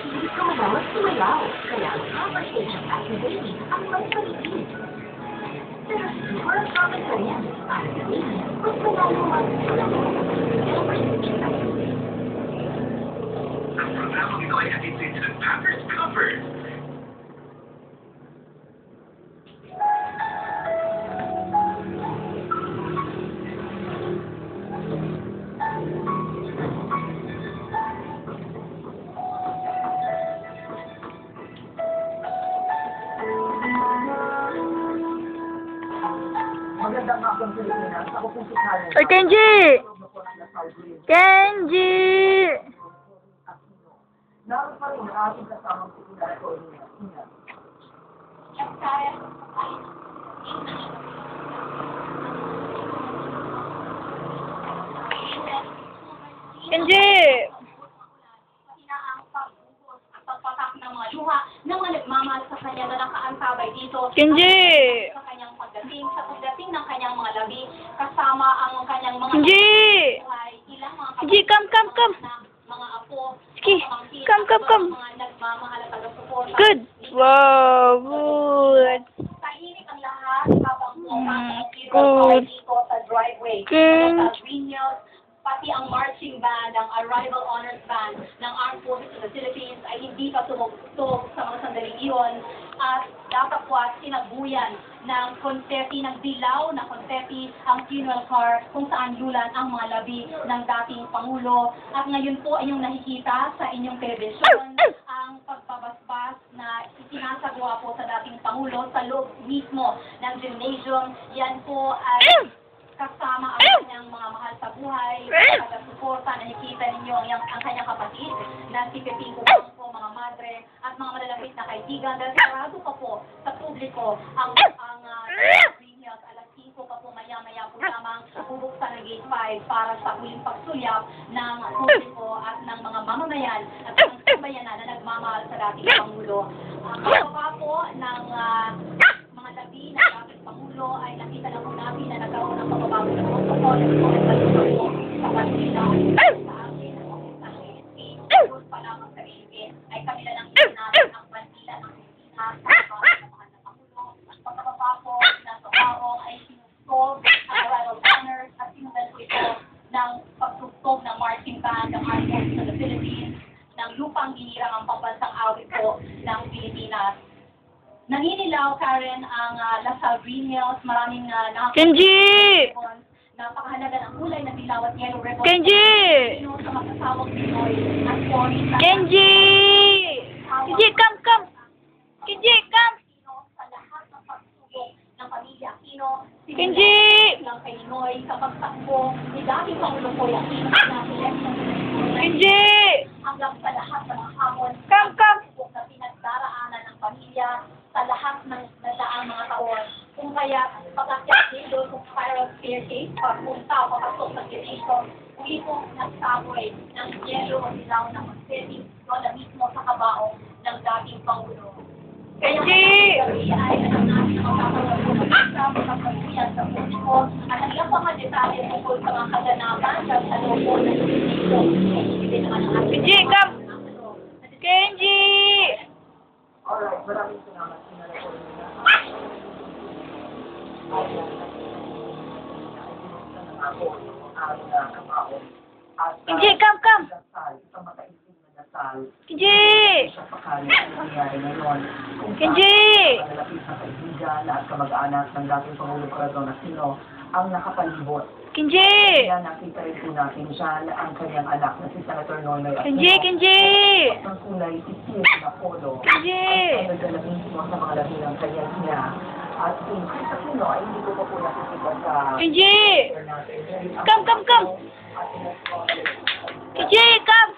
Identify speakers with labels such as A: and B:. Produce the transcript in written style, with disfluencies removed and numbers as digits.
A: Gusto mo na mas sumayaw, kaya ang conversation at baby ang mas paligid. Pero siguro ang topic na rin, para sa baby, mas malalo ang conversation at baby.
B: Ang programang ito ay hatid sa inyo ng Pampers Comfort.
C: Magandang hapon Pilipinas. Ako po si Karen.
D: Ay, Kenji! Kenji!
C: Naroon pa rin ang ating kasamang si Ina Corina. Ina.
D: Kenji!
A: Ng mga luha ng mga nagmamahal sa kanya na nakaantabay dito.
D: Kenji!
A: Sa kanyang pagdating, sa pagdating ng kanyang mga labi, kasama ang kanyang mga
D: Kenji!
A: buhay, ilang mga
D: Kenji, come!
A: mga apo,
D: Sige,
A: pamangkin,
D: come!
A: mga nagmamahal at taga-suporta.
D: Good! Wow, good!
A: Tahimik ang lahat habang
D: Good.
A: dito sa driveway.
D: Good.
A: Sa Greenhills, pati ang marching band, ang Arrival Honors Band ng Armed Forces of the Philippines ay hindi pa tumugtog sa mga sandaling iyon at datapwat sinabuyan ng konfetti, ng dilaw na konfetti ang funeral car kung saan lulan ang mga labi ng dating Pangulo. At ngayon po ay yung nakikita sa inyong telebisyon ang pagbabasbas na isinasagawa po sa dating Pangulo sa loob mismo ng gymnasium. Yan po ay kasama ang kanyang mga mahal sa buhay, taga-suporta, nakikita ninyo ang kanyang kapatid na si Pepito po, mga madre, at mga malalapit na kaibigan. Dahil sarado pa po sa publiko ang Greenhills, alas 5 pa po maya-maya po lamang bubuksan ng Gate 5 para sa huling pagsulyap ng publiko at ng mga mamamayan at ng sambayanan na nagmamahal sa dating Pangulo. Ang pa po ng mga labi na dating Pangulo ay nakita na po natin na nagkaroon ng pagbabago ng protocol at pagbabago po sa kanila sa akin ng office ng ASP. Tapos pa lamang sa ASP ay kanila nang inamin ang bandila ng Pilipinas sa pagbabago ng mahal na Pangulo. Pagkababa po na sa araw ay sinustog ang Arrival Honors at sinundan po ito ng pagtugtog ng marching band ng Armed Forces of the Philippines ng lupang ginirang ang pambansang awit po ng Pilipinas. Naninilaw, Karen, ang Lasal Greenhills. Maraming
D: Kenji!
A: napakahalaga ng kulay na dilaw at yellow ribbon.
D: Kenji!
A: Sa magsasawang Pinoy at Cory sa
D: Kenji! Kenji, come! Kenji, come!
A: sa lahat ng pagsubok ng pamilya Aquino.
D: Kenji!
A: Lang kay Noy sa pagtakbo ni dating Pangulo Cory Aquino na election
D: Kenji!
A: hanggang sa lahat ng mga hamon
D: Come!
A: na pinagdaraanan ng pamilya sa lahat ng nadaang mga taon. Kung kaya pag-akyat dito sa spiral staircase, pagpunta o papasok sa gymnasium, uli pong nagsaboy ng yelo o dilaw na magsetting doon na mismo sa kabaong ng dating Pangulo.
D: Kenji!
A: Ay ang natin magkakaroon sa pagkakuyan sa publiko at ang ilang mga detalye tungkol sa mga kaganapan sa loob ng gymnasium.
D: Kenji, come! Kenji!
C: Alright, maraming salamat Ina Corina. Ako yung aking kamao.
D: Kenji, come!
C: Dasal, isang mataisip na dasal.
D: Kenji!
C: Sa pakali ang nangyayari ngayon.
D: Kenji!
C: Ang nalapit na kaibigan at kamag-anak ng dating Pangulong Corazon Aquino ang nakapalibot.
D: Kenji!
C: Kaya nakita rin po natin siya na ang kanyang anak na si Senator Noynoy Aquino.
D: Kenji!
C: Ang kulay si Steve Napolo.
D: Kenji!
C: Ang nagdala mismo sa mga labi ng kanyang ina. At si Chris Aquino ay hindi ko pa po nakikita sa
D: Kenji! Come! Kenji, come!